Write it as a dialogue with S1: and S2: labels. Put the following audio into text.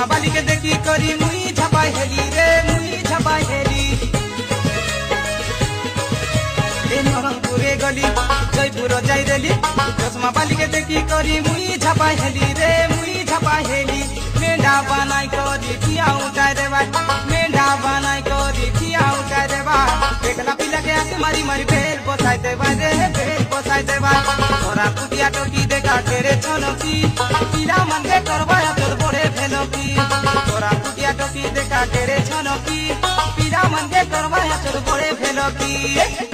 S1: चश्मा बाली के देखी करी मुई झपाई हेली रे मुई झपाई हेली नरंगपुरे गली जयपुर जाई देली चश्मा बाली के देखी करी मुई झपाई हेली रे मुई झपाई हेली मेंढा बनाई करी खिया उठाई देवा मेंढा बनाई करी खिया उठाई देवा एकला पिला के आके मारी मारी भेल बसाई देवा रे भेल बसाई देवा तोरा कुटिया टोकी देखा तेरे छनकी पिला मन के करवा तोर बड़े भेलकी तोरा कुटिया टोकी देखा तेरे छनकी पिला मन के करवा तोर बड़े भेलकी